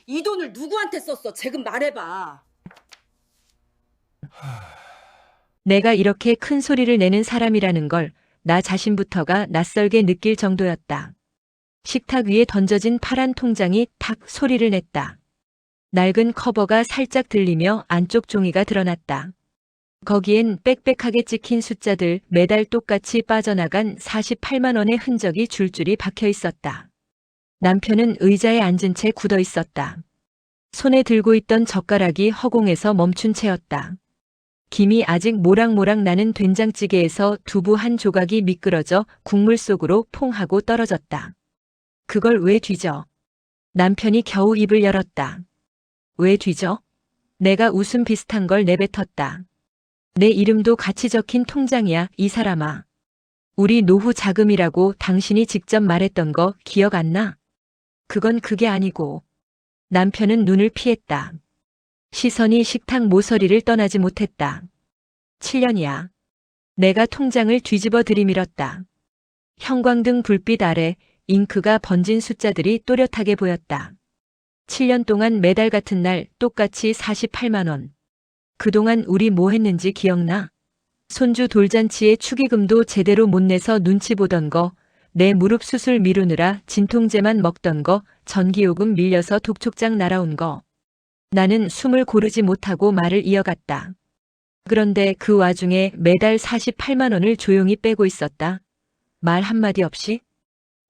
이 돈을 누구한테 썼어? 지금 말해봐. 내가 이렇게 큰 소리를 내는 사람이라는 걸 나 자신부터가 낯설게 느낄 정도였다. 식탁 위에 던져진 파란 통장이 탁 소리를 냈다. 낡은 커버가 살짝 들리며 안쪽 종이가 드러났다. 거기엔 빽빽하게 찍힌 숫자들, 매달 똑같이 빠져나간 48만 원의 흔적이 줄줄이 박혀 있었다. 남편은 의자에 앉은 채 굳어 있었다. 손에 들고 있던 젓가락이 허공에서 멈춘 채였다. 김이 아직 모락모락 나는 된장찌개에서 두부 한 조각이 미끄러져 국물 속으로 퐁 하고 떨어졌다. 그걸 왜 뒤져? 남편이 겨우 입을 열었다. 왜 뒤져? 내가 웃음 비슷한 걸 내뱉었다. 내 이름도 같이 적힌 통장이야, 이 사람아. 우리 노후 자금이라고 당신이 직접 말했던 거 기억 안 나? 그건 그게 아니고. 남편은 눈을 피했다. 시선이 식탁 모서리를 떠나지 못했다. 7년이야. 내가 통장을 뒤집어 들이밀었다. 형광등 불빛 아래 잉크가 번진 숫자들이 또렷하게 보였다. 7년 동안 매달 같은 날 똑같이 48만 원. 그동안 우리 뭐 했는지 기억나? 손주 돌잔치에 축의금도 제대로 못 내서 눈치 보던 거, 내 무릎 수술 미루느라 진통제만 먹던 거, 전기요금 밀려서 독촉장 날아온 거. 나는 숨을 고르지 못하고 말을 이어갔다. 그런데 그 와중에 매달 48만 원을 조용히 빼고 있었다. 말 한마디 없이?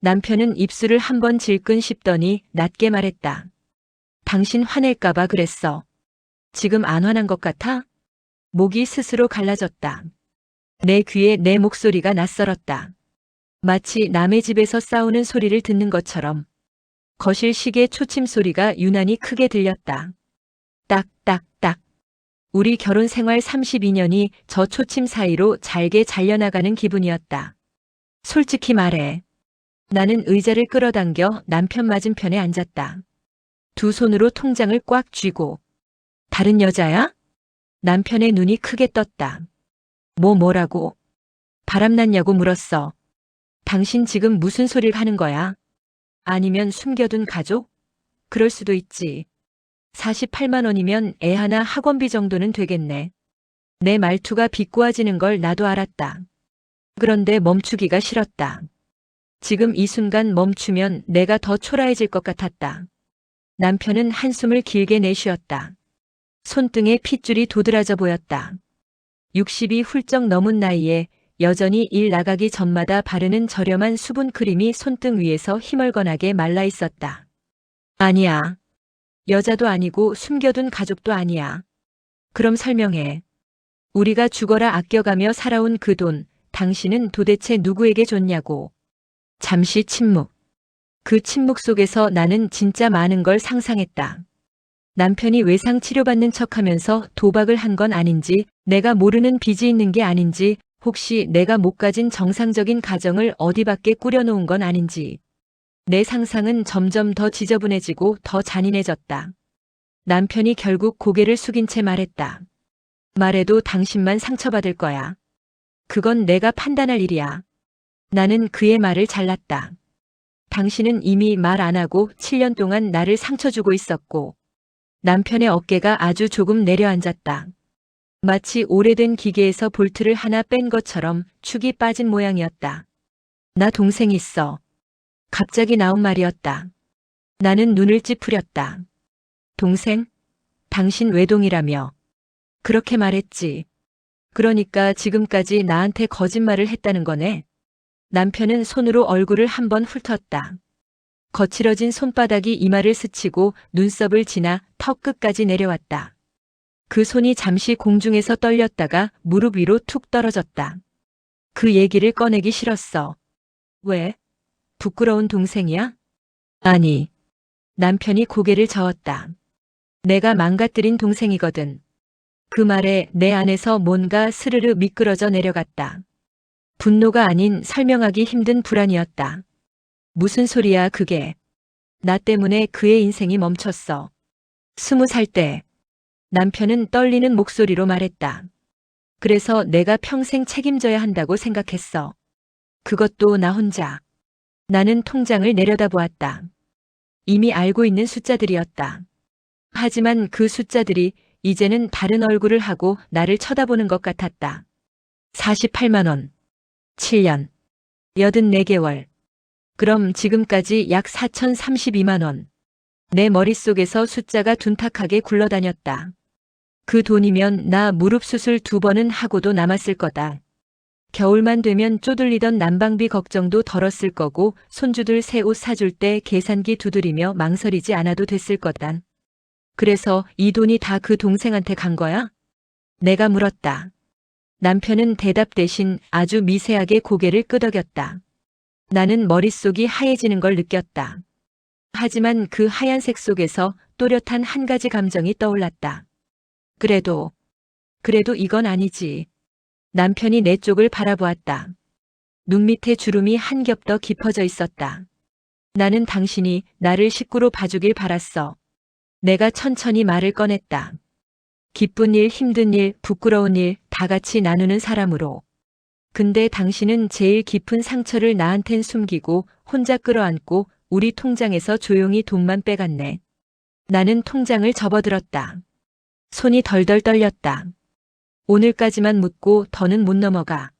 남편은 입술을 한번 질끈 씹더니 낮게 말했다. 당신 화낼까봐 그랬어. 지금 안 화난 것 같아? 목이 스스로 갈라졌다. 내 귀에 내 목소리가 낯설었다. 마치 남의 집에서 싸우는 소리를 듣는 것처럼. 거실 시계 초침 소리가 유난히 크게 들렸다. 딱, 딱, 딱. 우리 결혼 생활 32년이 저 초침 사이로 잘게 잘려나가는 기분이었다. 솔직히 말해. 나는 의자를 끌어당겨 남편 맞은편에 앉았다. 두 손으로 통장을 꽉 쥐고. 다른 여자야? 남편의 눈이 크게 떴다. 뭐라고? 바람났냐고 물었어. 당신 지금 무슨 소리를 하는 거야? 아니면 숨겨둔 가족? 그럴 수도 있지. 48만 원이면 애 하나 학원비 정도는 되겠네. 내 말투가 비꼬아지는 걸 나도 알았다. 그런데 멈추기가 싫었다. 지금 이 순간 멈추면 내가 더 초라해질 것 같았다. 남편은 한숨을 길게 내쉬었다. 손등에 핏줄이 도드라져 보였다. 60이 훌쩍 넘은 나이에 여전히 일 나가기 전마다 바르는 저렴한 수분 크림이 손등 위에서 희멀건하게 말라 있었다. 아니야. 여자도 아니고 숨겨둔 가족도 아니야. 그럼 설명해. 우리가 죽어라 아껴가며 살아온 그 돈, 당신은 도대체 누구에게 줬냐고. 잠시 침묵. 그 침묵 속에서 나는 진짜 많은 걸 상상했다. 남편이 외상 치료받는 척하면서 도박을 한 건 아닌지, 내가 모르는 빚이 있는 게 아닌지, 혹시 내가 못 가진 정상적인 가정을 어디밖에 꾸려놓은 건 아닌지. 내 상상은 점점 더 지저분해지고 더 잔인해졌다. 남편이 결국 고개를 숙인 채 말했다. 말해도 당신만 상처받을 거야. 그건 내가 판단할 일이야. 나는 그의 말을 잘랐다. 당신은 이미 말 안 하고 7년 동안 나를 상처 주고 있었고, 남편의 어깨가 아주 조금 내려앉았다. 마치 오래된 기계에서 볼트를 하나 뺀 것처럼 축이 빠진 모양이었다. 나 동생 있어. 갑자기 나온 말이었다. 나는 눈을 찌푸렸다. 동생? 당신 외동이라며. 그렇게 말했지. 그러니까 지금까지 나한테 거짓말을 했다는 거네. 남편은 손으로 얼굴을 한번 훑었다. 거칠어진 손바닥이 이마를 스치고 눈썹을 지나 턱 끝까지 내려왔다. 그 손이 잠시 공중에서 떨렸다가 무릎 위로 툭 떨어졌다. 그 얘기를 꺼내기 싫었어. 왜? 부끄러운 동생이야? 아니. 남편이 고개를 저었다. 내가 망가뜨린 동생이거든. 그 말에 내 안에서 뭔가 스르르 미끄러져 내려갔다. 분노가 아닌 설명하기 힘든 불안이었다. 무슨 소리야 그게. 나 때문에 그의 인생이 멈췄어. 20살 때. 남편은 떨리는 목소리로 말했다. 그래서 내가 평생 책임져야 한다고 생각했어. 그것도 나 혼자. 나는 통장을 내려다보았다. 이미 알고 있는 숫자들이었다. 하지만 그 숫자들이 이제는 다른 얼굴을 하고 나를 쳐다보는 것 같았다. 48만 원. 7년. 84개월. 그럼 지금까지 약 4,032만 원. 내 머릿속에서 숫자가 둔탁하게 굴러다녔다. 그 돈이면 나 무릎 수술 2번은 하고도 남았을 거다. 겨울만 되면 쪼들리던 난방비 걱정도 덜었을 거고 손주들 새 옷 사줄 때 계산기 두드리며 망설이지 않아도 됐을 거다. 그래서 이 돈이 다 그 동생한테 간 거야? 내가 물었다. 남편은 대답 대신 아주 미세하게 고개를 끄덕였다. 나는 머릿속이 하얘지는 걸 느꼈다. 하지만 그 하얀색 속에서 또렷한 한 가지 감정이 떠올랐다. 그래도 이건 아니지. 남편이 내 쪽을 바라보았다. 눈 밑에 주름이 한 겹 더 깊어져 있었다. 나는 당신이 나를 식구로 봐주길 바랐어. 내가 천천히 말을 꺼냈다. 기쁜 일, 힘든 일, 부끄러운 일 다 같이 나누는 사람으로. 근데 당신은 제일 깊은 상처를 나한텐 숨기고 혼자 끌어안고 우리 통장에서 조용히 돈만 빼갔네. 나는 통장을 접어들었다. 손이 덜덜 떨렸다. 오늘까지만 묻고 더는 못 넘어가.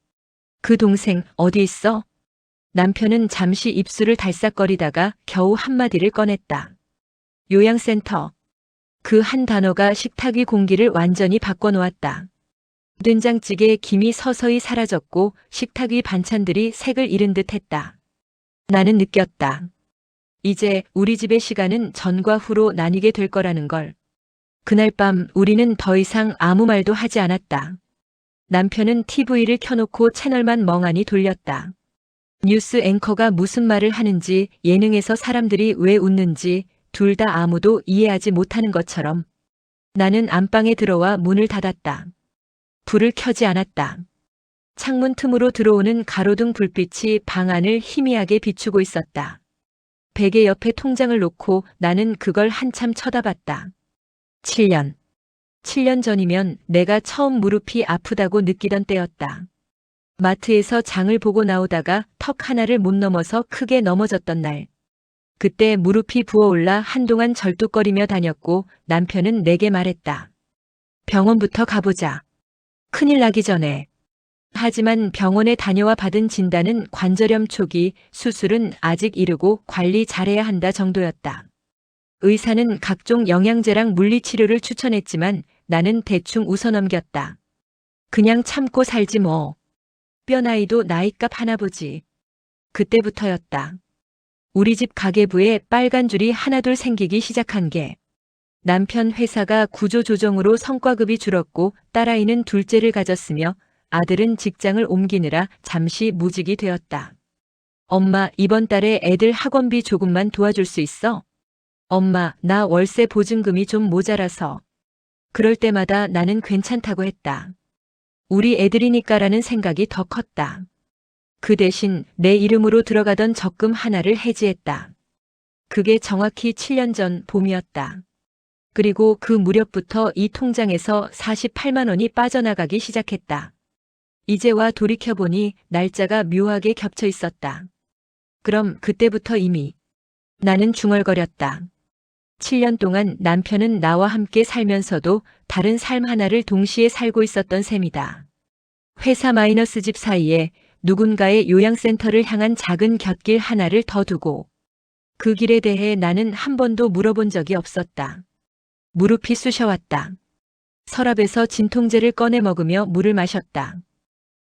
그 동생 어디 있어? 남편은 잠시 입술을 달싹거리다가 겨우 한마디를 꺼냈다. 요양센터. 그 한 단어가 식탁 위 공기를 완전히 바꿔놓았다. 된장찌개에 김이 서서히 사라졌고 식탁 위 반찬들이 색을 잃은 듯 했다. 나는 느꼈다. 이제 우리 집의 시간은 전과 후로 나뉘게 될 거라는 걸. 그날 밤 우리는 더 이상 아무 말도 하지 않았다. 남편은 TV를 켜놓고 채널만 멍하니 돌렸다. 뉴스 앵커가 무슨 말을 하는지, 예능에서 사람들이 왜 웃는지 둘 다 아무도 이해하지 못하는 것처럼. 나는 안방에 들어와 문을 닫았다. 불을 켜지 않았다. 창문 틈으로 들어오는 가로등 불빛이 방 안을 희미하게 비추고 있었다. 베개 옆에 통장을 놓고 나는 그걸 한참 쳐다봤다. 7년. 7년 전이면 내가 처음 무릎이 아프다고 느끼던 때였다. 마트에서 장을 보고 나오다가 턱 하나를 못 넘어서 크게 넘어졌던 날. 그때 무릎이 부어올라 한동안 절뚝거리며 다녔고 남편은 내게 말했다. 병원부터 가보자. 큰일 나기 전에. 하지만 병원에 다녀와 받은 진단은 관절염 초기, 수술은 아직 이르고 관리 잘해야 한다 정도였다. 의사는 각종 영양제랑 물리치료를 추천했지만 나는 대충 웃어넘겼다. 그냥 참고 살지 뭐. 뼈 나이도 나이값 하나 보지. 그때부터였다. 우리 집 가계부에 빨간 줄이 하나둘 생기기 시작한 게. 남편 회사가 구조조정으로 성과급이 줄었고 딸아이는 둘째를 가졌으며 아들은 직장을 옮기느라 잠시 무직이 되었다. 엄마, 이번 달에 애들 학원비 조금만 도와줄 수 있어? 엄마, 나 월세 보증금이 좀 모자라서. 그럴 때마다 나는 괜찮다고 했다. 우리 애들이니까라는 생각이 더 컸다. 그 대신 내 이름으로 들어가던 적금 하나를 해지했다. 그게 정확히 7년 전 봄이었다. 그리고 그 무렵부터 이 통장에서 48만 원이 빠져나가기 시작했다. 이제와 돌이켜보니 날짜가 묘하게 겹쳐 있었다. 그럼 그때부터 이미 나는 중얼거렸다. 7년 동안 남편은 나와 함께 살면서도 다른 삶 하나를 동시에 살고 있었던 셈이다. 회사 마이너스 집 사이에 누군가의 요양센터를 향한 작은 곁길 하나를 더 두고 그 길에 대해 나는 한 번도 물어본 적이 없었다. 무릎이 쑤셔왔다. 서랍에서 진통제를 꺼내 먹으며 물을 마셨다.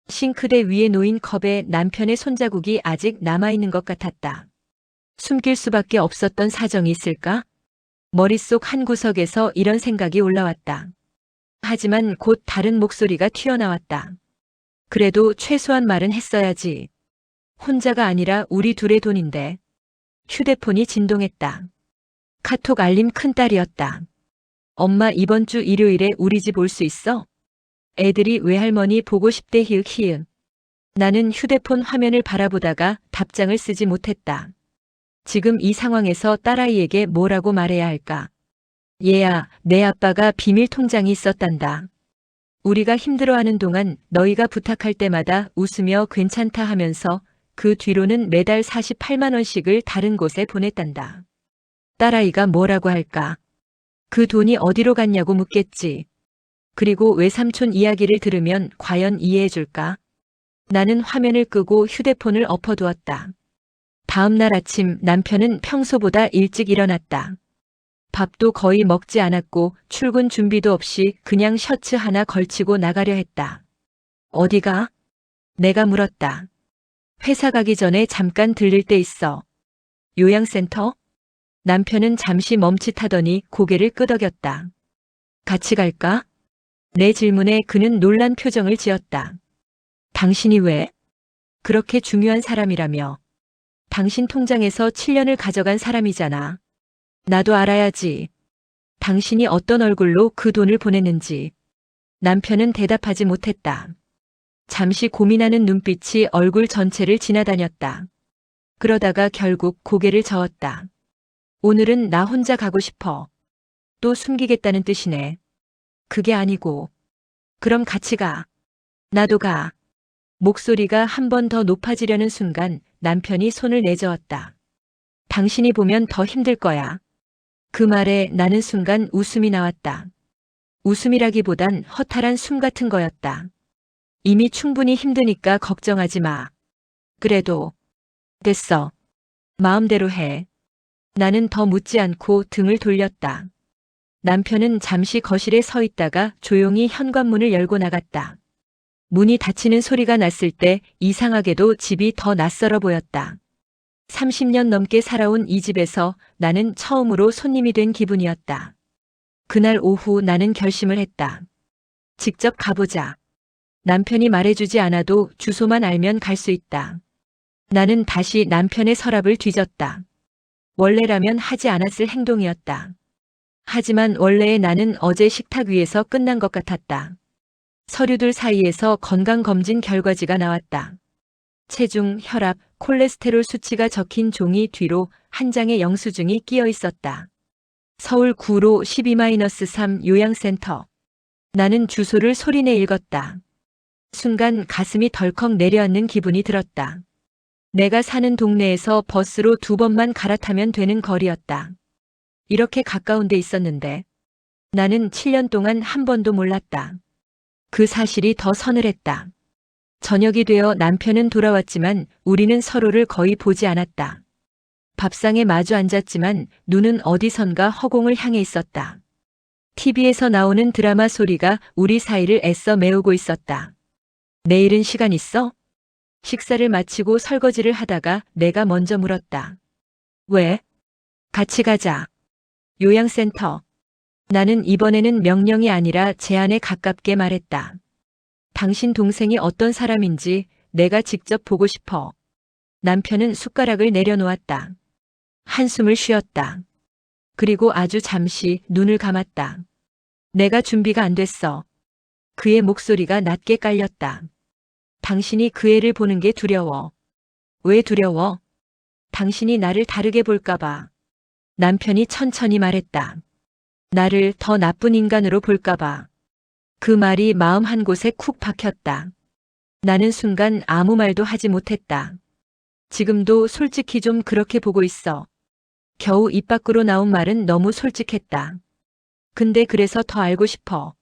싱크대 위에 놓인 컵에 남편의 손자국이 아직 남아있는 것 같았다. 숨길 수밖에 없었던 사정이 있을까? 머릿속 한 구석에서 이런 생각이 올라왔다. 하지만 곧 다른 목소리가 튀어나왔다. 그래도 최소한 말은 했어야지. 혼자가 아니라 우리 둘의 돈인데. 휴대폰이 진동했다. 카톡 알림 큰딸이었다. 엄마 이번 주 일요일에 우리 집 올 수 있어? 애들이 외할머니 보고 싶대 히읗히읗. 나는 휴대폰 화면을 바라보다가 답장을 쓰지 못했다. 지금 이 상황에서 딸아이에게 뭐라고 말해야 할까? 얘야, 내 아빠가 비밀 통장이 있었단다. 우리가 힘들어하는 동안 너희가 부탁할 때마다 웃으며 괜찮다 하면서 그 뒤로는 매달 48만 원씩을 다른 곳에 보냈단다. 딸아이가 뭐라고 할까? 그 돈이 어디로 갔냐고 묻겠지. 그리고 외삼촌 이야기를 들으면 과연 이해해줄까? 나는 화면을 끄고 휴대폰을 엎어두었다. 다음 날 아침 남편은 평소보다 일찍 일어났다. 밥도 거의 먹지 않았고 출근 준비도 없이 그냥 셔츠 하나 걸치고 나가려 했다. 어디가? 내가 물었다. 회사 가기 전에 잠깐 들릴 데 있어. 요양센터? 남편은 잠시 멈칫하더니 고개를 끄덕였다. 같이 갈까? 내 질문에 그는 놀란 표정을 지었다. 당신이 왜? 그렇게 중요한 사람이라며. 당신 통장에서 7년을 가져간 사람이잖아. 나도 알아야지. 당신이 어떤 얼굴로 그 돈을 보냈는지. 남편은 대답하지 못했다. 잠시 고민하는 눈빛이 얼굴 전체를 지나다녔다. 그러다가 결국 고개를 저었다. 오늘은 나 혼자 가고 싶어. 또 숨기겠다는 뜻이네. 그게 아니고. 그럼 같이 가. 나도 가. 목소리가 한 번 더 높아지려는 순간 남편이 손을 내저었다. 당신이 보면 더 힘들 거야. 그 말에 나는 순간 웃음이 나왔다. 웃음이라기보단 허탈한 숨 같은 거였다. 이미 충분히 힘드니까 걱정하지 마. 그래도 됐어. 마음대로 해. 나는 더 묻지 않고 등을 돌렸다. 남편은 잠시 거실에 서 있다가 조용히 현관문을 열고 나갔다. 문이 닫히는 소리가 났을 때 이상하게도 집이 더 낯설어 보였다. 30년 넘게 살아온 이 집에서 나는 처음으로 손님이 된 기분이었다. 그날 오후 나는 결심을 했다. 직접 가보자. 남편이 말해주지 않아도 주소만 알면 갈 수 있다. 나는 다시 남편의 서랍을 뒤졌다. 원래라면 하지 않았을 행동이었다. 하지만 원래의 나는 어제 식탁 위에서 끝난 것 같았다. 서류들 사이에서 건강검진 결과지가 나왔다. 체중, 혈압, 콜레스테롤 수치가 적힌 종이 뒤로 한 장의 영수증이 끼어 있었다. 서울 구로 12-3 요양센터. 나는 주소를 소리내 읽었다. 순간 가슴이 덜컥 내려앉는 기분이 들었다. 내가 사는 동네에서 버스로 2번만 갈아타면 되는 거리였다. 이렇게 가까운 데 있었는데 나는 7년 동안 한 번도 몰랐다. 그 사실이 더 서늘했다. 저녁이 되어 남편은 돌아왔지만 우리는 서로를 거의 보지 않았다. 밥상에 마주 앉았지만 눈은 어디선가 허공을 향해 있었다. TV에서 나오는 드라마 소리가 우리 사이를 애써 메우고 있었다. 내일은 시간 있어? 식사를 마치고 설거지를 하다가 내가 먼저 물었다. 왜? 같이 가자. 요양센터. 나는 이번에는 명령이 아니라 제안에 가깝게 말했다. 당신 동생이 어떤 사람인지 내가 직접 보고 싶어. 남편은 숟가락을 내려놓았다. 한숨을 쉬었다. 그리고 아주 잠시 눈을 감았다. 내가 준비가 안 됐어. 그의 목소리가 낮게 깔렸다. 당신이 그 애를 보는 게 두려워. 왜 두려워? 당신이 나를 다르게 볼까봐. 남편이 천천히 말했다. 나를 더 나쁜 인간으로 볼까봐. 그 말이 마음 한 곳에 쿡 박혔다. 나는 순간 아무 말도 하지 못했다. 지금도 솔직히 좀 그렇게 보고 있어. 겨우 입 밖으로 나온 말은 너무 솔직했다. 근데 그래서 더 알고 싶어.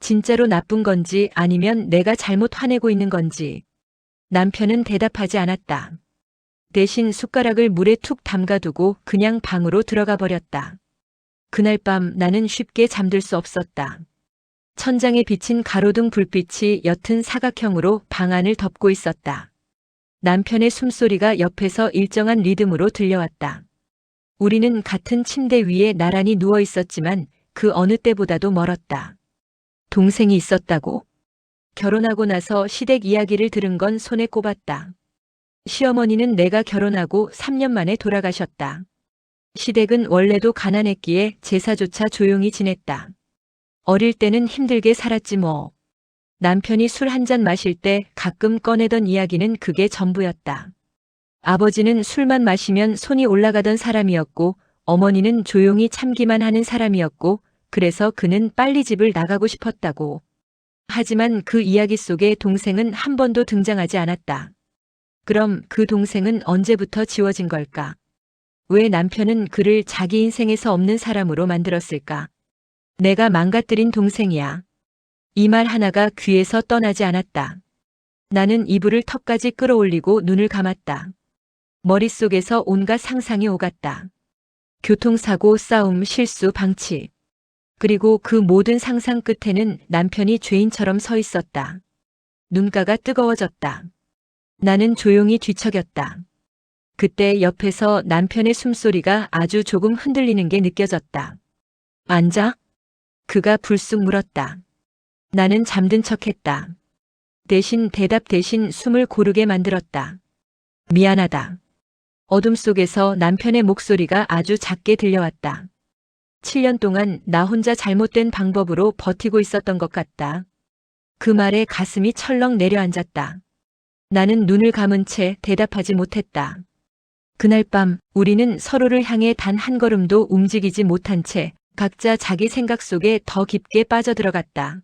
진짜로 나쁜 건지 아니면 내가 잘못 화내고 있는 건지. 남편은 대답하지 않았다. 대신 숟가락을 물에 툭 담가두고 그냥 방으로 들어가 버렸다. 그날 밤 나는 쉽게 잠들 수 없었다. 천장에 비친 가로등 불빛이 옅은 사각형으로 방 안을 덮고 있었다. 남편의 숨소리가 옆에서 일정한 리듬으로 들려왔다. 우리는 같은 침대 위에 나란히 누워 있었지만 그 어느 때보다도 멀었다. 동생이 있었다고? 결혼하고 나서 시댁 이야기를 들은 건 손에 꼽았다. 시어머니는 내가 결혼하고 3년 만에 돌아가셨다. 시댁은 원래도 가난했기에 제사조차 조용히 지냈다. 어릴 때는 힘들게 살았지 뭐. 남편이 술 한 잔 마실 때 가끔 꺼내던 이야기는 그게 전부였다. 아버지는 술만 마시면 손이 올라가던 사람이었고 어머니는 조용히 참기만 하는 사람이었고 그래서 그는 빨리 집을 나가고 싶었다고. 하지만 그 이야기 속에 동생은 한 번도 등장하지 않았다. 그럼 그 동생은 언제부터 지워진 걸까? 왜 남편은 그를 자기 인생에서 없는 사람으로 만들었을까? 내가 망가뜨린 동생이야. 이 말 하나가 귀에서 떠나지 않았다. 나는 이불을 턱까지 끌어올리고 눈을 감았다. 머릿속에서 온갖 상상이 오갔다. 교통사고, 싸움, 실수, 방치. 그리고 그 모든 상상 끝에는 남편이 죄인처럼 서 있었다. 눈가가 뜨거워졌다. 나는 조용히 뒤척였다. 그때 옆에서 남편의 숨소리가 아주 조금 흔들리는 게 느껴졌다. 앉아? 그가 불쑥 물었다. 나는 잠든 척했다. 대답 대신 숨을 고르게 만들었다. 미안하다. 어둠 속에서 남편의 목소리가 아주 작게 들려왔다. 7년 동안 나 혼자 잘못된 방법으로 버티고 있었던 것 같다. 그 말에 가슴이 철렁 내려앉았다. 나는 눈을 감은 채 대답하지 못했다. 그날 밤 우리는 서로를 향해 단 한 걸음도 움직이지 못한 채 각자 자기 생각 속에 더 깊게 빠져들어갔다.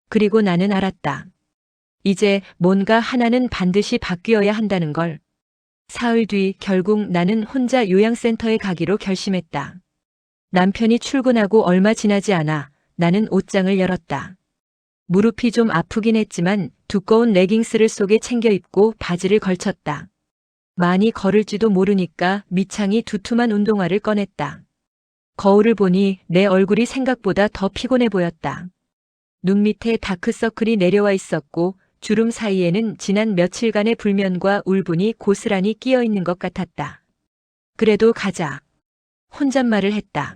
그리고 나는 알았다. 이제 뭔가 하나는 반드시 바뀌어야 한다는 걸. 사흘 뒤 결국 나는 혼자 요양센터에 가기로 결심했다. 남편이 출근하고 얼마 지나지 않아 나는 옷장을 열었다. 무릎이 좀 아프긴 했지만 두꺼운 레깅스를 속에 챙겨 입고 바지를 걸쳤다. 많이 걸을지도 모르니까 밑창이 두툼한 운동화를 꺼냈다. 거울을 보니 내 얼굴이 생각보다 더 피곤해 보였다. 눈 밑에 다크서클이 내려와 있었고 주름 사이에는 지난 며칠간의 불면과 울분이 고스란히 끼어 있는 것 같았다. 그래도 가자. 혼잣말을 했다.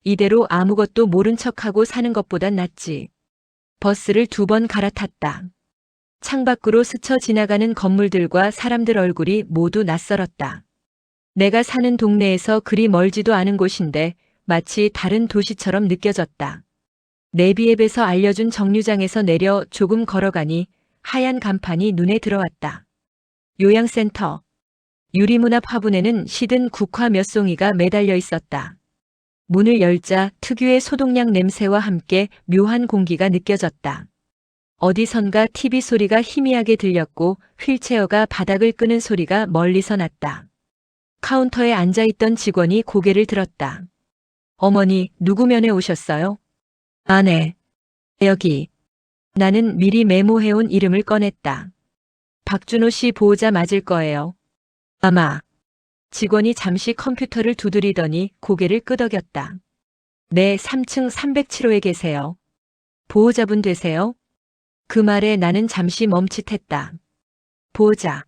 이대로 아무것도 모른 척하고 사는 것보단 낫지. 버스를 2번 갈아탔다. 창밖으로 스쳐 지나가는 건물들과 사람들 얼굴이 모두 낯설었다. 내가 사는 동네에서 그리 멀지도 않은 곳인데 마치 다른 도시처럼 느껴졌다. 내비앱에서 알려준 정류장에서 내려 조금 걸어가니 하얀 간판이 눈에 들어왔다. 요양센터. 유리문 앞 화분에는 시든 국화 몇 송이가 매달려 있었다. 문을 열자 특유의 소독약 냄새와 함께 묘한 공기가 느껴졌다. 어디선가 TV 소리가 희미하게 들렸고 휠체어가 바닥을 끄는 소리가 멀리서 났다. 카운터에 앉아있던 직원이 고개를 들었다. 어머니, 누구 면회 오셨어요? 아내. 여기. 나는 미리 메모해온 이름을 꺼냈다. 박준호 씨 보호자 맞을 거예요. 아마. 직원이 잠시 컴퓨터를 두드리더니 고개를 끄덕였다. 네, 3층 307호에 계세요. 보호자분 되세요? 그 말에 나는 잠시 멈칫했다. 보호자.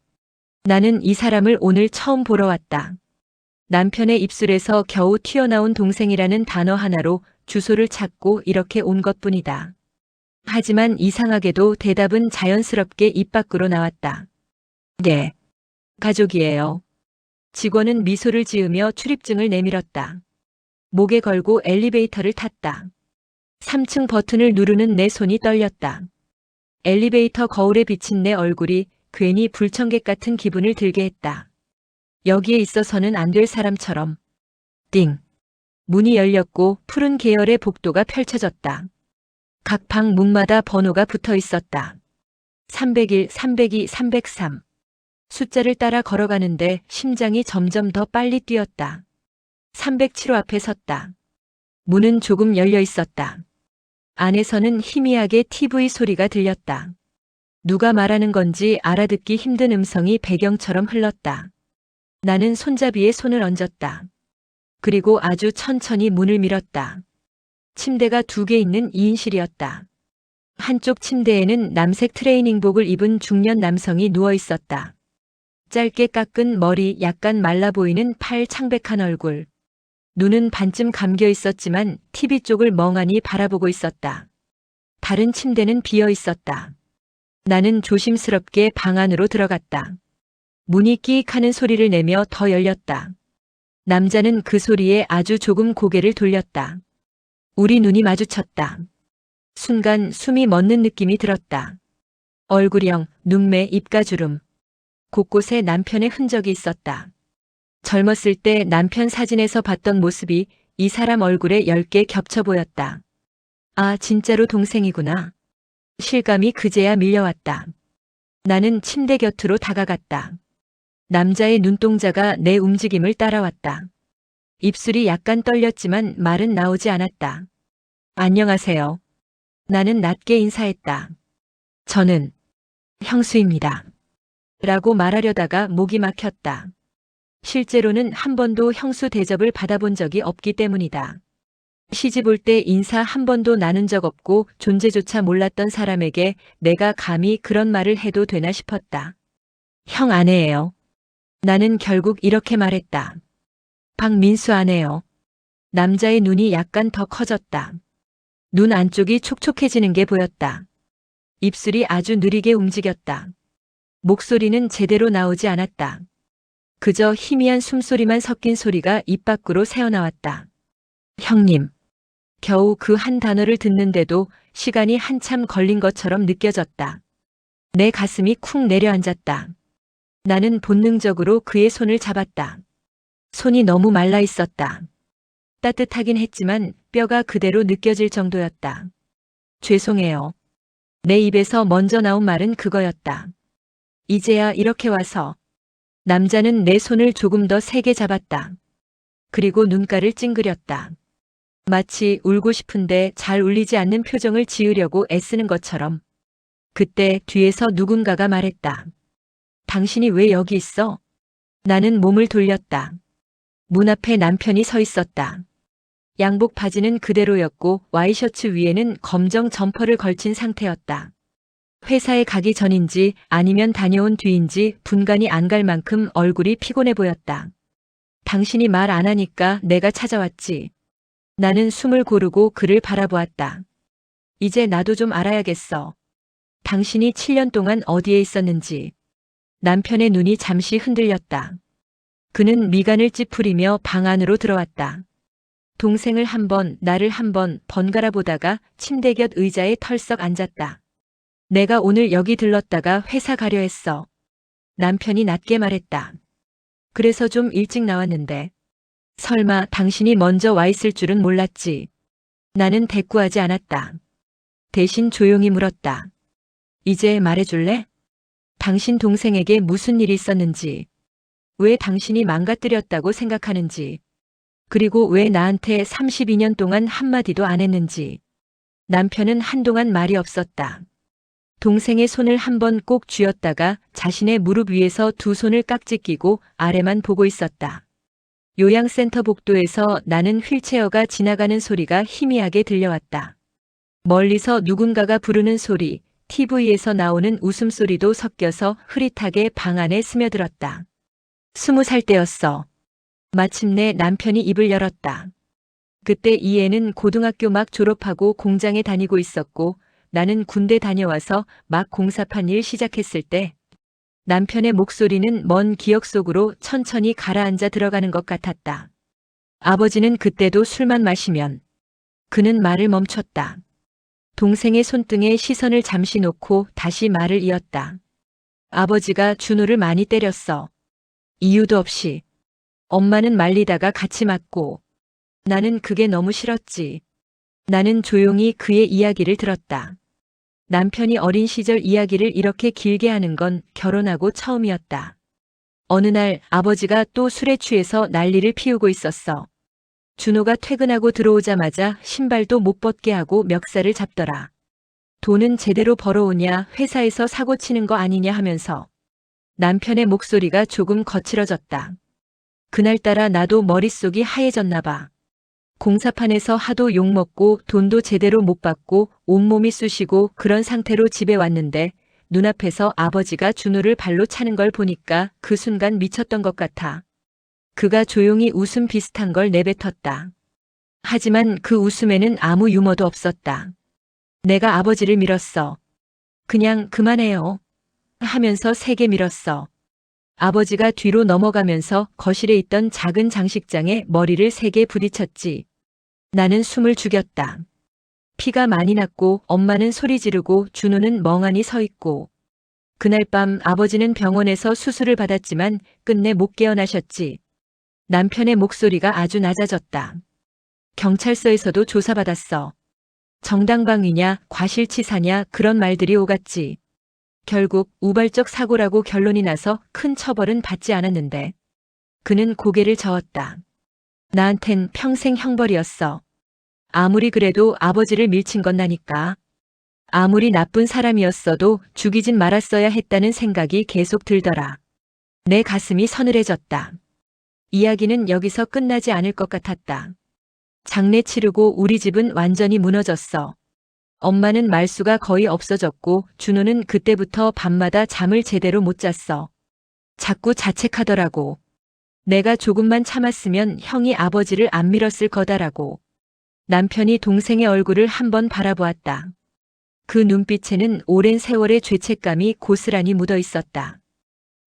나는 이 사람을 오늘 처음 보러 왔다. 남편의 입술에서 겨우 튀어나온 동생이라는 단어 하나로 주소를 찾고 이렇게 온 것뿐이다. 하지만 이상하게도 대답은 자연스럽게 입 밖으로 나왔다. 네. 가족이에요. 직원은 미소를 지으며 출입증을 내밀었다. 목에 걸고 엘리베이터를 탔다. 3층 버튼을 누르는 내 손이 떨렸다. 엘리베이터 거울에 비친 내 얼굴이 괜히 불청객 같은 기분을 들게 했다. 여기에 있어서는 안 될 사람처럼. 띵. 문이 열렸고 푸른 계열의 복도가 펼쳐졌다. 각 방 문마다 번호가 붙어 있었다. 301, 302, 303. 숫자를 따라 걸어가는데 심장이 점점 더 빨리 뛰었다. 307호 앞에 섰다. 문은 조금 열려 있었다. 안에서는 희미하게 TV 소리가 들렸다. 누가 말하는 건지 알아듣기 힘든 음성이 배경처럼 흘렀다. 나는 손잡이에 손을 얹었다. 그리고 아주 천천히 문을 밀었다. 침대가 2개 있는 2인실이었다. 한쪽 침대에는 남색 트레이닝복을 입은 중년 남성이 누워 있었다. 짧게 깎은 머리, 약간 말라 보이는 팔, 창백한 얼굴. 눈은 반쯤 감겨 있었지만 TV 쪽을 멍하니 바라보고 있었다. 다른 침대는 비어 있었다. 나는 조심스럽게 방 안으로 들어갔다. 문이 끼익 하는 소리를 내며 더 열렸다. 남자는 그 소리에 아주 조금 고개를 돌렸다. 우리 눈이 마주쳤다. 순간 숨이 멎는 느낌이 들었다. 얼굴형, 눈매, 입가주름. 곳곳에 남편의 흔적이 있었다. 젊었을 때 남편 사진에서 봤던 모습이 이 사람 얼굴에 10개 겹쳐 보였다. 아, 진짜로 동생이구나. 실감이 그제야 밀려왔다. 나는 침대 곁으로 다가갔다. 남자의 눈동자가 내 움직임을 따라왔다. 입술이 약간 떨렸지만 말은 나오지 않았다. 안녕하세요. 나는 낮게 인사했다. 저는 형수입니다. 라고 말하려다가 목이 막혔다. 실제로는 한 번도 형수 대접을 받아본 적이 없기 때문이다. 시집 올 때 인사 한 번도 나눈 적 없고 존재조차 몰랐던 사람에게 내가 감히 그런 말을 해도 되나 싶었다. 형 아내예요. 나는 결국 이렇게 말했다. 박민수 아내요. 남자의 눈이 약간 더 커졌다. 눈 안쪽이 촉촉해지는 게 보였다. 입술이 아주 느리게 움직였다. 목소리는 제대로 나오지 않았다. 그저 희미한 숨소리만 섞인 소리가 입 밖으로 새어나왔다. 형님. 겨우 그 한 단어를 듣는데도 시간이 한참 걸린 것처럼 느껴졌다. 내 가슴이 쿵 내려앉았다. 나는 본능적으로 그의 손을 잡았다. 손이 너무 말라 있었다. 따뜻하긴 했지만 뼈가 그대로 느껴질 정도였다. 죄송해요. 내 입에서 먼저 나온 말은 그거였다. 이제야 이렇게 와서. 남자는 내 손을 조금 더 세게 잡았다. 그리고 눈가를 찡그렸다. 마치 울고 싶은데 잘 울리지 않는 표정을 지으려고 애쓰는 것처럼. 그때 뒤에서 누군가가 말했다. 당신이 왜 여기 있어? 나는 몸을 돌렸다. 문 앞에 남편이 서 있었다. 양복 바지는 그대로였고 와이셔츠 위에는 검정 점퍼를 걸친 상태였다. 회사에 가기 전인지 아니면 다녀온 뒤인지 분간이 안 갈 만큼 얼굴이 피곤해 보였다. 당신이 말 안 하니까 내가 찾아왔지. 나는 숨을 고르고 그를 바라보았다. 이제 나도 좀 알아야겠어. 당신이 7년 동안 어디에 있었는지. 남편의 눈이 잠시 흔들렸다. 그는 미간을 찌푸리며 방 안으로 들어왔다. 동생을 한 번, 나를 한 번 번갈아 보다가 침대 곁 의자에 털썩 앉았다. 내가 오늘 여기 들렀다가 회사 가려 했어. 남편이 낮게 말했다. 그래서 좀 일찍 나왔는데. 설마 당신이 먼저 와 있을 줄은 몰랐지. 나는 대꾸하지 않았다. 대신 조용히 물었다. 이제 말해줄래? 당신 동생에게 무슨 일이 있었는지. 왜 당신이 망가뜨렸다고 생각하는지. 그리고 왜 나한테 32년 동안 한마디도 안 했는지. 남편은 한동안 말이 없었다. 동생의 손을 한번 꼭 쥐었다가 자신의 무릎 위에서 두 손을 깍지 끼고 아래만 보고 있었다. 요양센터 복도에서 나는 휠체어가 지나가는 소리가 희미하게 들려왔다. 멀리서 누군가가 부르는 소리, TV에서 나오는 웃음소리도 섞여서 흐릿하게 방 안에 스며들었다. 20살 때였어. 마침내 남편이 입을 열었다. 그때 이 애는 고등학교 막 졸업하고 공장에 다니고 있었고 나는 군대 다녀와서 막 공사판 일 시작했을 때 남편의 목소리는 먼 기억 속으로 천천히 가라앉아 들어가는 것 같았다. 아버지는 그때도 술만 마시면. 그는 말을 멈췄다. 동생의 손등에 시선을 잠시 놓고 다시 말을 이었다. 아버지가 준호를 많이 때렸어. 이유도 없이. 엄마는 말리다가 같이 맞고. 나는 그게 너무 싫었지. 나는 조용히 그의 이야기를 들었다. 남편이 어린 시절 이야기를 이렇게 길게 하는 건 결혼하고 처음이었다. 어느 날 아버지가 또 술에 취해서 난리를 피우고 있었어. 준호가 퇴근하고 들어오자마자 신발도 못 벗게 하고 멱살을 잡더라. 돈은 제대로 벌어오냐, 회사에서 사고 치는 거 아니냐 하면서. 남편의 목소리가 조금 거칠어졌다. 그날따라 나도 머릿속이 하얘졌나 봐. 공사판에서 하도 욕먹고 돈도 제대로 못 받고 온몸이 쑤시고 그런 상태로 집에 왔는데 눈앞에서 아버지가 준호를 발로 차는 걸 보니까 그 순간 미쳤던 것 같아. 그가 조용히 웃음 비슷한 걸 내뱉었다. 하지만 그 웃음에는 아무 유머도 없었다. 내가 아버지를 밀었어. 그냥 그만해요. 하면서 세게 밀었어. 아버지가 뒤로 넘어가면서 거실에 있던 작은 장식장에 머리를 세게 부딪혔지. 나는 숨을 죽였다. 피가 많이 났고 엄마는 소리 지르고 준호는 멍하니 서 있고. 그날 밤 아버지는 병원에서 수술을 받았지만 끝내 못 깨어나셨지. 남편의 목소리가 아주 낮아졌다. 경찰서에서도 조사받았어. 정당방위냐, 과실치사냐 그런 말들이 오갔지. 결국 우발적 사고라고 결론이 나서 큰 처벌은 받지 않았는데. 그는 고개를 저었다. 나한텐 평생 형벌이었어. 아무리 그래도 아버지를 밀친 건 나니까. 아무리 나쁜 사람이었어도 죽이진 말았어야 했다는 생각이 계속 들더라. 내 가슴이 서늘해졌다. 이야기는 여기서 끝나지 않을 것 같았다. 장례 치르고 우리 집은 완전히 무너졌어. 엄마는 말수가 거의 없어졌고 준호는 그때부터 밤마다 잠을 제대로 못 잤어. 자꾸 자책하더라고. 내가 조금만 참았으면 형이 아버지를 안 밀었을 거다라고. 남편이 동생의 얼굴을 한번 바라보았다. 그 눈빛에는 오랜 세월의 죄책감이 고스란히 묻어 있었다.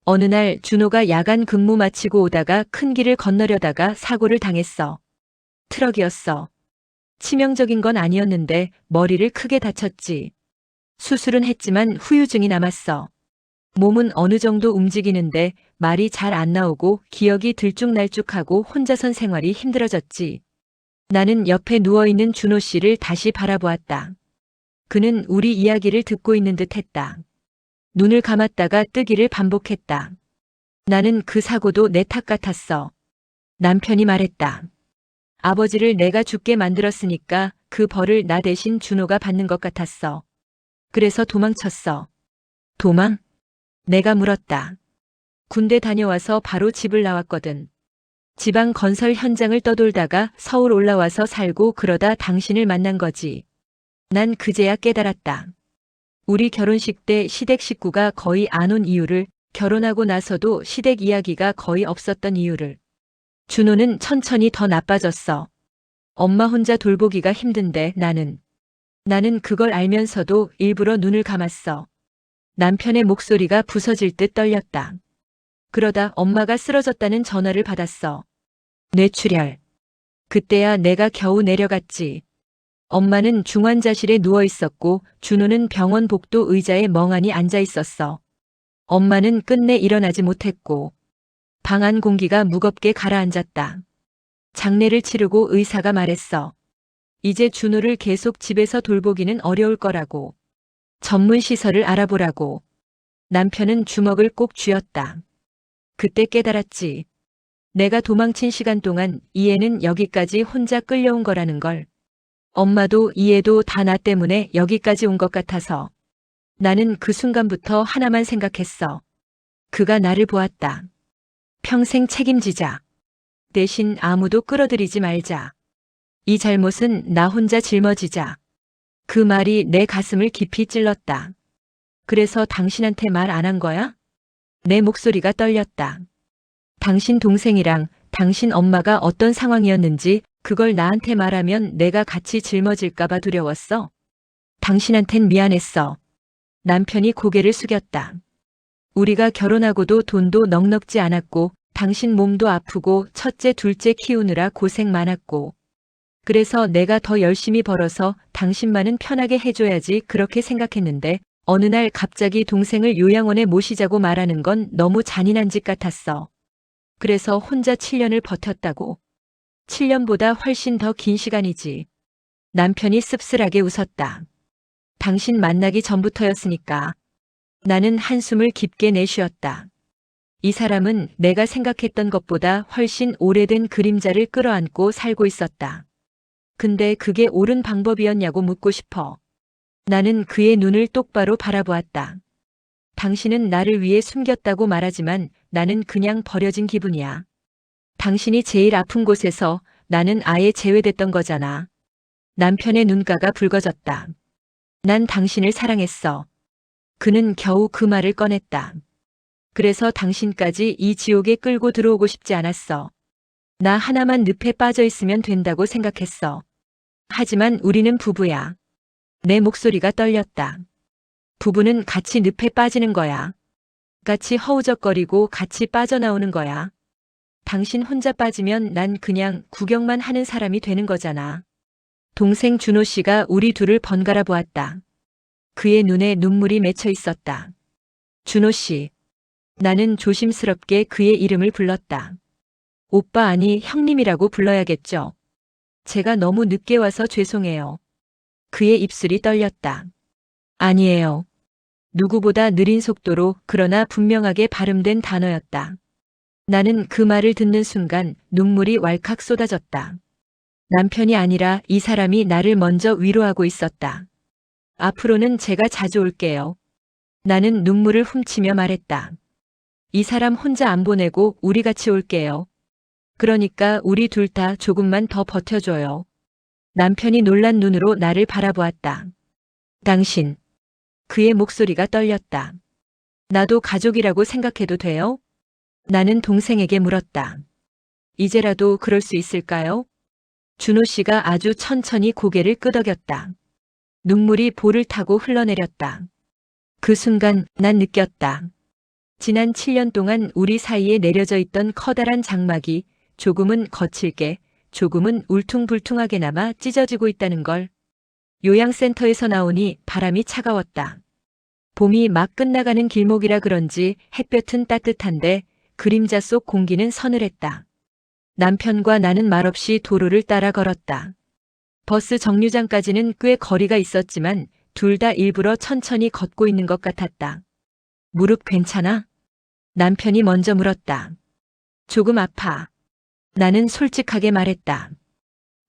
어느 날 준호가 야간 근무 마치고 오다가 큰 길을 건너려다가 사고를 당했어. 트럭이었어. 치명적인 건 아니었는데 머리를 크게 다쳤지. 수술은 했지만 후유증이 남았어. 몸은 어느 정도 움직이는데 말이 잘 안 나오고 기억이 들쭉날쭉하고 혼자선 생활이 힘들어졌지. 나는 옆에 누워있는 준호 씨를 다시 바라보았다. 그는 우리 이야기를 듣고 있는 듯 했다. 눈을 감았다가 뜨기를 반복했다. 나는 그 사고도 내 탓 같았어. 남편이 말했다. 아버지를 내가 죽게 만들었으니까 그 벌을 나 대신 준호가 받는 것 같았어. 그래서 도망쳤어. 도망? 내가 물었다. 군대 다녀와서 바로 집을 나왔거든. 지방 건설 현장을 떠돌다가 서울 올라와서 살고 그러다 당신을 만난 거지. 난 그제야 깨달았다. 우리 결혼식 때 시댁 식구가 거의 안 온 이유를, 결혼하고 나서도 시댁 이야기가 거의 없었던 이유를. 준호는 천천히 더 나빠졌어. 엄마 혼자 돌보기가 힘든데 나는 그걸 알면서도 일부러 눈을 감았어. 남편의 목소리가 부서질 듯 떨렸다. 그러다 엄마가 쓰러졌다는 전화를 받았어. 뇌출혈. 그때야 내가 겨우 내려갔지. 엄마는 중환자실에 누워 있었고 준호는 병원 복도 의자에 멍하니 앉아 있었어. 엄마는 끝내 일어나지 못했고 방 안 공기가 무겁게 가라앉았다. 장례를 치르고 의사가 말했어. 이제 준호를 계속 집에서 돌보기는 어려울 거라고. 전문 시설을 알아보라고. 남편은 주먹을 꼭 쥐었다. 그때 깨달았지. 내가 도망친 시간 동안 이 애는 여기까지 혼자 끌려온 거라는 걸. 엄마도 이 애도 다 나 때문에 여기까지 온 것 같아서. 나는 그 순간부터 하나만 생각했어. 그가 나를 보았다. 평생 책임지자. 대신 아무도 끌어들이지 말자. 이 잘못은 나 혼자 짊어지자. 그 말이 내 가슴을 깊이 찔렀다. 그래서 당신한테 말 안 한 거야? 내 목소리가 떨렸다. 당신 동생이랑 당신 엄마가 어떤 상황이었는지 그걸 나한테 말하면 내가 같이 짊어질까봐 두려웠어. 당신한텐 미안했어. 남편이 고개를 숙였다. 우리가 결혼하고도 돈도 넉넉지 않았고 당신 몸도 아프고 첫째 둘째 키우느라 고생 많았고 그래서 내가 더 열심히 벌어서 당신만은 편하게 해줘야지 그렇게 생각했는데 어느 날 갑자기 동생을 요양원에 모시자고 말하는 건 너무 잔인한 짓 같았어. 그래서 혼자 7년을 버텼다고. 7년보다 훨씬 더 긴 시간이지. 남편이 씁쓸하게 웃었다. 당신 만나기 전부터였으니까. 나는 한숨을 깊게 내쉬었다. 이 사람은 내가 생각했던 것보다 훨씬 오래된 그림자를 끌어안고 살고 있었다. 근데 그게 옳은 방법이었냐고 묻고 싶어. 나는 그의 눈을 똑바로 바라보았다. 당신은 나를 위해 숨겼다고 말하지만 나는 그냥 버려진 기분이야. 당신이 제일 아픈 곳에서 나는 아예 제외됐던 거잖아. 남편의 눈가가 붉어졌다. 난 당신을 사랑했어. 그는 겨우 그 말을 꺼냈다. 그래서 당신까지 이 지옥에 끌고 들어오고 싶지 않았어. 나 하나만 늪에 빠져 있으면 된다고 생각했어. 하지만 우리는 부부야. 내 목소리가 떨렸다. 부부는 같이 늪에 빠지는 거야. 같이 허우적거리고 같이 빠져나오는 거야. 당신 혼자 빠지면 난 그냥 구경만 하는 사람이 되는 거잖아. 동생 준호 씨가 우리 둘을 번갈아 보았다. 그의 눈에 눈물이 맺혀 있었다. 준호 씨. 나는 조심스럽게 그의 이름을 불렀다. 오빠 아니 형님이라고 불러야겠죠. 제가 너무 늦게 와서 죄송해요. 그의 입술이 떨렸다. 아니에요. 누구보다 느린 속도로 그러나 분명하게 발음된 단어였다. 나는 그 말을 듣는 순간 눈물이 왈칵 쏟아졌다. 남편이 아니라 이 사람이 나를 먼저 위로하고 있었다. 앞으로는 제가 자주 올게요. 나는 눈물을 훔치며 말했다. 이 사람 혼자 안 보내고 우리 같이 올게요. 그러니까 우리 둘 다 조금만 더 버텨줘요. 남편이 놀란 눈으로 나를 바라보았다. 당신. 그의 목소리가 떨렸다. 나도 가족이라고 생각해도 돼요? 나는 동생에게 물었다. 이제라도 그럴 수 있을까요? 준호 씨가 아주 천천히 고개를 끄덕였다. 눈물이 볼을 타고 흘러내렸다. 그 순간 난 느꼈다. 지난 7년 동안 우리 사이에 내려져 있던 커다란 장막이 조금은 거칠게, 조금은 울퉁불퉁하게나마 찢어지고 있다는 걸. 요양센터에서 나오니 바람이 차가웠다. 봄이 막 끝나가는 길목이라 그런지 햇볕은 따뜻한데 그림자 속 공기는 서늘했다. 남편과 나는 말없이 도로를 따라 걸었다. 버스 정류장까지는 꽤 거리가 있었지만 둘 다 일부러 천천히 걷고 있는 것 같았다. 무릎 괜찮아? 남편이 먼저 물었다. 조금 아파. 나는 솔직하게 말했다.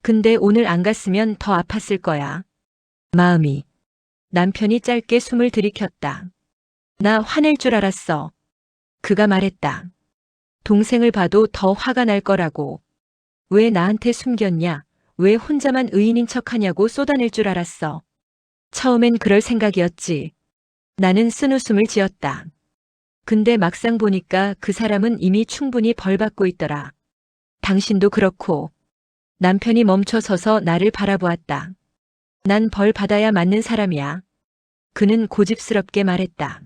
근데 오늘 안 갔으면 더 아팠을 거야. 마음이. 남편이 짧게 숨을 들이켰다. 나 화낼 줄 알았어. 그가 말했다. 동생을 봐도 더 화가 날 거라고. 왜 나한테 숨겼냐? 왜 혼자만 의인인 척하냐고 쏟아낼 줄 알았어. 처음엔 그럴 생각이었지. 나는 쓴웃음을 지었다. 근데 막상 보니까 그 사람은 이미 충분히 벌 받고 있더라. 당신도 그렇고. 남편이 멈춰서서 나를 바라보았다. 난 벌 받아야 맞는 사람이야. 그는 고집스럽게 말했다.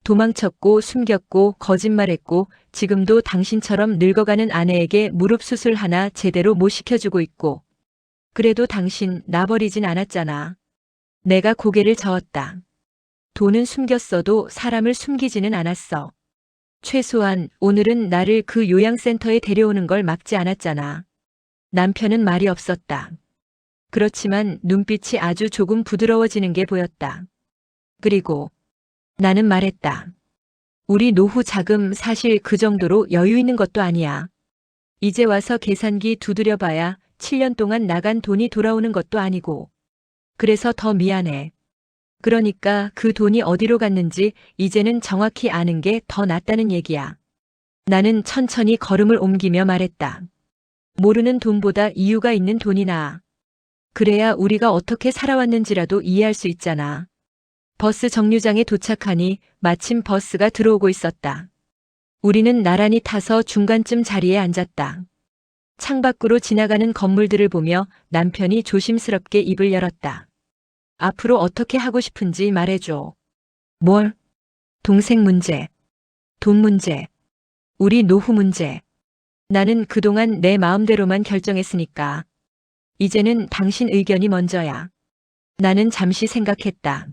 도망쳤고 숨겼고 거짓말했고 지금도 당신처럼 늙어가는 아내에게 무릎 수술 하나 제대로 못 시켜주고 있고. 그래도 당신 나 버리진 않았잖아. 내가 고개를 저었다. 돈은 숨겼어도 사람을 숨기지는 않았어. 최소한 오늘은 나를 그 요양센터에 데려오는 걸 막지 않았잖아. 남편은 말이 없었다. 그렇지만 눈빛이 아주 조금 부드러워지는 게 보였다. 그리고 나는 말했다. 우리 노후 자금 사실 그 정도로 여유 있는 것도 아니야. 이제 와서 계산기 두드려봐야 7년 동안 나간 돈이 돌아오는 것도 아니고. 그래서 더 미안해. 그러니까 그 돈이 어디로 갔는지 이제는 정확히 아는 게 더 낫다는 얘기야. 나는 천천히 걸음을 옮기며 말했다. 모르는 돈보다 이유가 있는 돈이 나아. 그래야 우리가 어떻게 살아왔는지라도 이해할 수 있잖아. 버스 정류장에 도착하니 마침 버스가 들어오고 있었다. 우리는 나란히 타서 중간쯤 자리에 앉았다. 창밖으로 지나가는 건물들을 보며 남편이 조심스럽게 입을 열었다. 앞으로 어떻게 하고 싶은지 말해줘. 뭘? 동생 문제, 돈 문제, 우리 노후 문제. 나는 그동안 내 마음대로만 결정했으니까. 이제는 당신 의견이 먼저야. 나는 잠시 생각했다.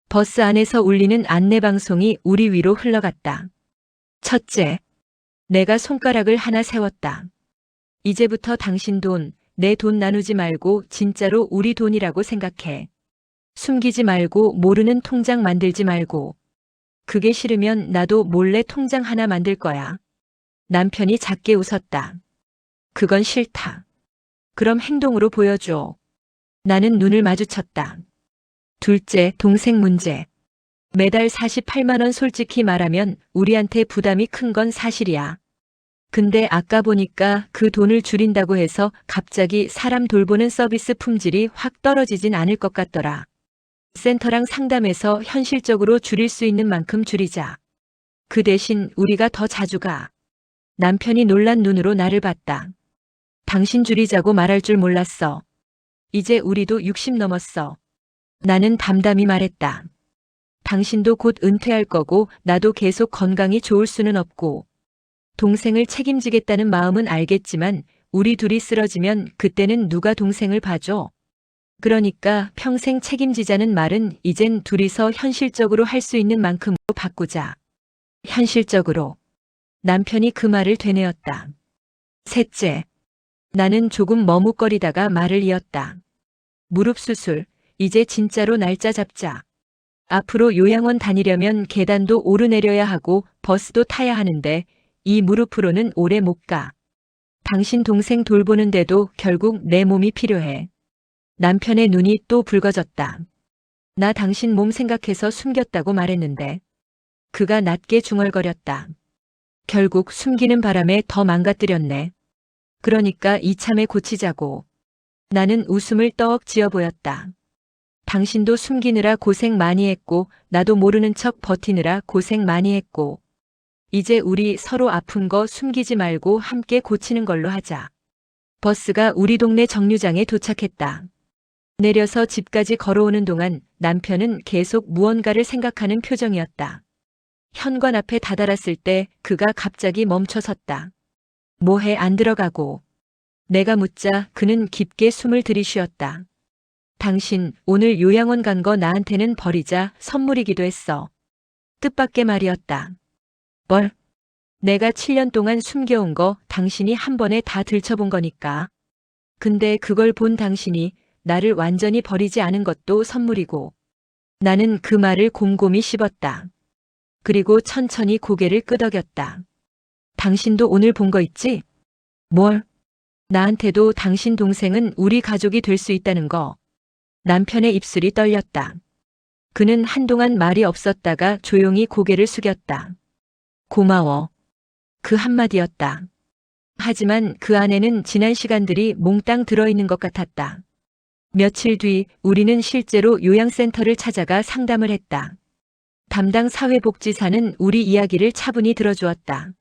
버스 안에서 울리는 안내방송이 우리 위로 흘러갔다. 첫째, 내가 손가락을 하나 세웠다. 이제부터 당신 돈, 내 돈 나누지 말고 진짜로 우리 돈이라고 생각해. 숨기지 말고 모르는 통장 만들지 말고. 그게 싫으면 나도 몰래 통장 하나 만들 거야. 남편이 작게 웃었다. 그건 싫다. 그럼 행동으로 보여줘. 나는 눈을 마주쳤다. 둘째, 동생 문제. 매달 48만 원 솔직히 말하면 우리한테 부담이 큰 건 사실이야. 근데 아까 보니까 그 돈을 줄인다고 해서 갑자기 사람 돌보는 서비스 품질이 확 떨어지진 않을 것 같더라. 센터랑 상담해서 현실적으로 줄일 수 있는 만큼 줄이자. 그 대신 우리가 더 자주 가. 남편이 놀란 눈으로 나를 봤다. 당신 줄이자고 말할 줄 몰랐어. 이제 우리도 60 넘었어. 나는 담담히 말했다. 당신도 곧 은퇴할 거고 나도 계속 건강이 좋을 수는 없고. 동생을 책임지겠다는 마음은 알겠지만 우리 둘이 쓰러지면 그때는 누가 동생을 봐줘? 그러니까 평생 책임지자는 말은 이젠 둘이서 현실적으로 할 수 있는 만큼으로 바꾸자. 현실적으로. 남편이 그 말을 되뇌었다. 셋째. 나는 조금 머뭇거리다가 말을 이었다. 무릎 수술, 이제 진짜로 날짜 잡자. 앞으로 요양원 다니려면 계단도 오르내려야 하고 버스도 타야 하는데 이 무릎으로는 오래 못 가. 당신 동생 돌보는데도 결국 내 몸이 필요해. 남편의 눈이 또 붉어졌다. 나 당신 몸 생각해서 숨겼다고 말했는데. 그가 낮게 중얼거렸다. 결국 숨기는 바람에 더 망가뜨렸네. 그러니까 이참에 고치자고. 나는 웃음을 떡 지어 보였다. 당신도 숨기느라 고생 많이 했고, 나도 모르는 척 버티느라 고생 많이 했고. 이제 우리 서로 아픈 거 숨기지 말고 함께 고치는 걸로 하자. 버스가 우리 동네 정류장에 도착했다. 내려서 집까지 걸어오는 동안 남편은 계속 무언가를 생각하는 표정이었다. 현관 앞에 다다랐을 때 그가 갑자기 멈춰섰다. 뭐해 안 들어가고. 내가 묻자 그는 깊게 숨을 들이쉬었다. 당신 오늘 요양원 간 거 나한테는 버리자 선물이기도 했어. 뜻밖의 말이었다. 뭘? 내가 7년 동안 숨겨온 거 당신이 한 번에 다 들춰본 거니까. 근데 그걸 본 당신이 나를 완전히 버리지 않은 것도 선물이고. 나는 그 말을 곰곰이 씹었다. 그리고 천천히 고개를 끄덕였다. 당신도 오늘 본 거 있지? 뭘? 나한테도 당신 동생은 우리 가족이 될 수 있다는 거. 남편의 입술이 떨렸다. 그는 한동안 말이 없었다가 조용히 고개를 숙였다. 고마워. 그 한마디였다. 하지만 그 안에는 지난 시간들이 몽땅 들어있는 것 같았다. 며칠 뒤 우리는 실제로 요양센터를 찾아가 상담을 했다. 담당 사회복지사는 우리 이야기를 차분히 들어주었다.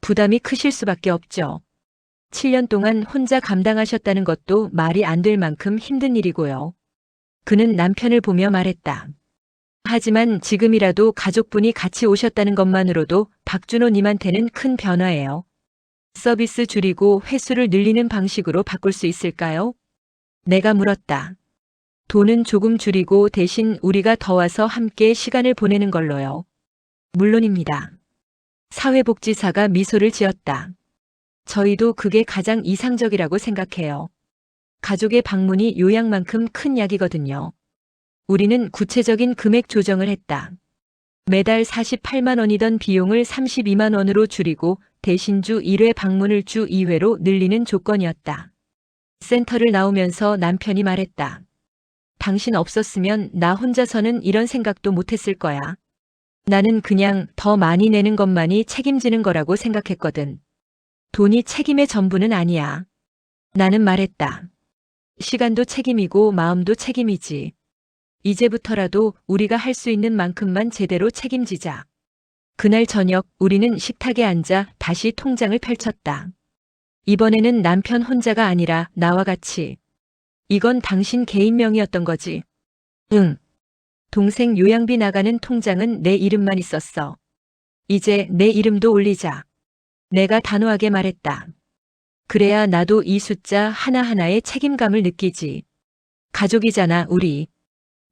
부담이 크실 수밖에 없죠. 7년 동안 혼자 감당하셨다는 것도 말이 안 될 만큼 힘든 일이고요. 그는 남편을 보며 말했다. 하지만 지금이라도 가족분이 같이 오셨다는 것만으로도 박준호 님한테는 큰 변화예요. 서비스 줄이고 횟수를 늘리는 방식으로 바꿀 수 있을까요? 내가 물었다. 돈은 조금 줄이고 대신 우리가 더 와서 함께 시간을 보내는 걸로요. 물론입니다. 사회복지사가 미소를 지었다. 저희도 그게 가장 이상적이라고 생각해요. 가족의 방문이 요양만큼 큰 약이거든요. 우리는 구체적인 금액 조정을 했다. 매달 48만 원이던 비용을 32만 원으로 줄이고 대신 주 1회 방문을 주 2회로 늘리는 조건이었다. 센터를 나오면서 남편이 말했다. 당신 없었으면 나 혼자서는 이런 생각도 못했을 거야. 나는 그냥 더 많이 내는 것만이 책임지는 거라고 생각했거든. 돈이 책임의 전부는 아니야. 나는 말했다. 시간도 책임이고 마음도 책임이지. 이제부터라도 우리가 할 수 있는 만큼만 제대로 책임지자. 그날 저녁 우리는 식탁에 앉아 다시 통장을 펼쳤다. 이번에는 남편 혼자가 아니라 나와 같이. 이건 당신 개인 명의였던 거지? 응. 동생 요양비 나가는 통장은 내 이름만 있었어. 이제 내 이름도 올리자. 내가 단호하게 말했다. 그래야 나도 이 숫자 하나하나에 책임감을 느끼지. 가족이잖아, 우리.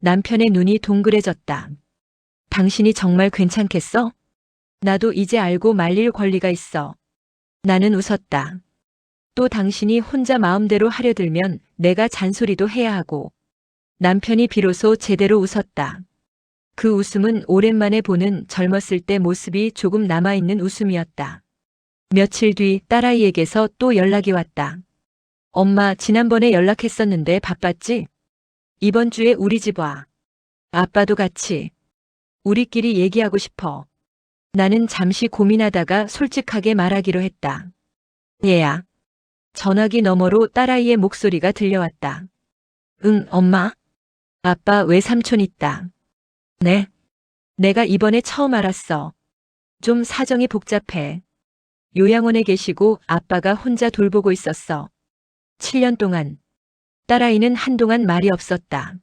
남편의 눈이 동그래졌다. 당신이 정말 괜찮겠어? 나도 이제 알고 말릴 권리가 있어. 나는 웃었다. 또 당신이 혼자 마음대로 하려 들면 내가 잔소리도 해야 하고. 남편이 비로소 제대로 웃었다. 그 웃음은 오랜만에 보는 젊었을 때 모습이 조금 남아있는 웃음이었다. 며칠 뒤 딸아이에게서 또 연락이 왔다. 엄마, 지난번에 연락했었는데 바빴지? 이번 주에 우리 집 와. 아빠도 같이. 우리끼리 얘기하고 싶어. 나는 잠시 고민하다가 솔직하게 말하기로 했다. 얘야. 전화기 너머로 딸아이의 목소리가 들려왔다. 응, 엄마. 아빠 외삼촌 있다. 네. 내가 이번에 처음 알았어. 좀 사정이 복잡해. 요양원에 계시고 아빠가 혼자 돌보고 있었어. 7년 동안. 딸아이는 한동안 말이 없었다.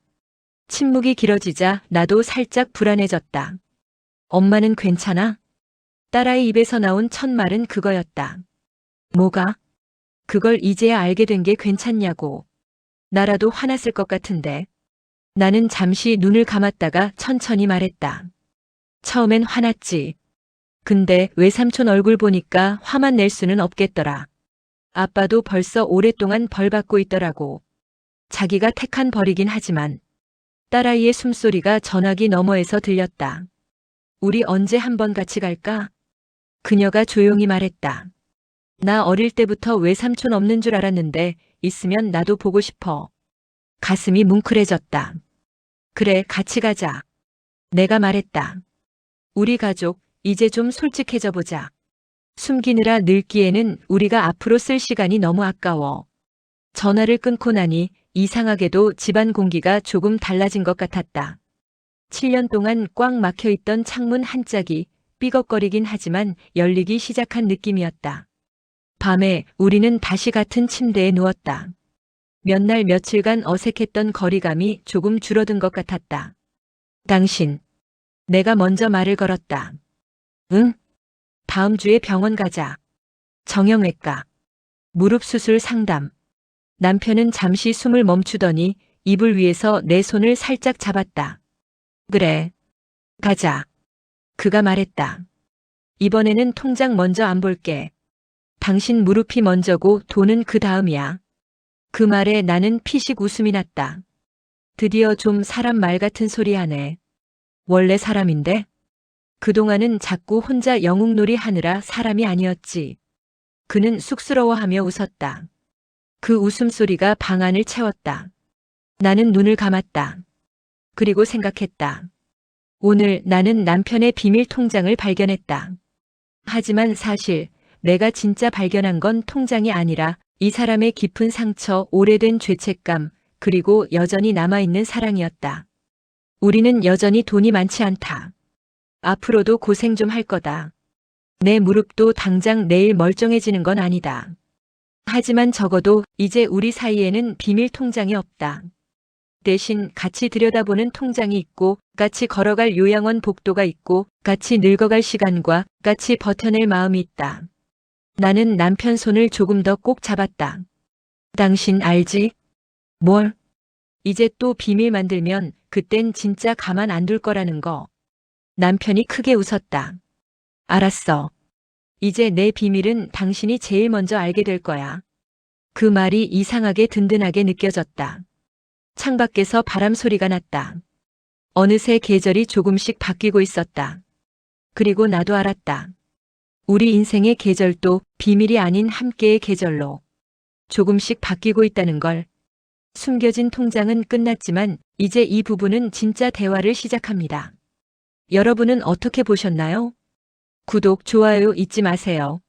침묵이 길어지자 나도 살짝 불안해졌다. 엄마는 괜찮아? 딸아이 입에서 나온 첫 말은 그거였다. 뭐가? 그걸 이제야 알게 된 게 괜찮냐고. 나라도 화났을 것 같은데. 나는 잠시 눈을 감았다가 천천히 말했다. 처음엔 화났지. 근데 외삼촌 얼굴 보니까 화만 낼 수는 없겠더라. 아빠도 벌써 오랫동안 벌 받고 있더라고. 자기가 택한 벌이긴 하지만. 딸아이의 숨소리가 전화기 너머에서 들렸다. 우리 언제 한번 같이 갈까? 그녀가 조용히 말했다. 나 어릴 때부터 외삼촌 없는 줄 알았는데 있으면 나도 보고 싶어. 가슴이 뭉클해졌다. 그래, 같이 가자. 내가 말했다. 우리 가족, 이제 좀 솔직해져 보자. 숨기느라 늙기에는 우리가 앞으로 쓸 시간이 너무 아까워. 전화를 끊고 나니 이상하게도 집안 공기가 조금 달라진 것 같았다. 7년 동안 꽉 막혀 있던 창문 한 짝이 삐걱거리긴 하지만 열리기 시작한 느낌이었다. 밤에 우리는 다시 같은 침대에 누웠다. 몇 날 며칠간 어색했던 거리감이 조금 줄어든 것 같았다. 당신. 내가 먼저 말을 걸었다. 응? 다음 주에 병원 가자. 정형외과. 무릎 수술 상담. 남편은 잠시 숨을 멈추더니 이불 위에서 내 손을 살짝 잡았다. 그래. 가자. 그가 말했다. 이번에는 통장 먼저 안 볼게. 당신 무릎이 먼저고 돈은 그 다음이야. 그 말에 나는 피식 웃음이 났다. 드디어 좀 사람 말 같은 소리 하네. 원래 사람인데? 그동안은 자꾸 혼자 영웅놀이 하느라 사람이 아니었지. 그는 쑥스러워하며 웃었다. 그 웃음소리가 방 안을 채웠다. 나는 눈을 감았다. 그리고 생각했다. 오늘 나는 남편의 비밀 통장을 발견했다. 하지만 사실 내가 진짜 발견한 건 통장이 아니라 이 사람의 깊은 상처, 오래된 죄책감, 그리고 여전히 남아있는 사랑이었다. 우리는 여전히 돈이 많지 않다. 앞으로도 고생 좀 할 거다. 내 무릎도 당장 내일 멀쩡해지는 건 아니다. 하지만 적어도 이제 우리 사이에는 비밀 통장이 없다. 대신 같이 들여다보는 통장이 있고, 같이 걸어갈 요양원 복도가 있고, 같이 늙어갈 시간과 같이 버텨낼 마음이 있다. 나는 남편 손을 조금 더 꼭 잡았다. 당신 알지? 뭘? 이제 또 비밀 만들면 그땐 진짜 가만 안 둘 거라는 거. 남편이 크게 웃었다. 알았어. 이제 내 비밀은 당신이 제일 먼저 알게 될 거야. 그 말이 이상하게 든든하게 느껴졌다. 창밖에서 바람 소리가 났다. 어느새 계절이 조금씩 바뀌고 있었다. 그리고 나도 알았다. 우리 인생의 계절도 비밀이 아닌 함께의 계절로 조금씩 바뀌고 있다는 걸. 숨겨진 통장은 끝났지만 이제 이 부분은 진짜 대화를 시작합니다. 여러분은 어떻게 보셨나요? 구독, 좋아요 잊지 마세요.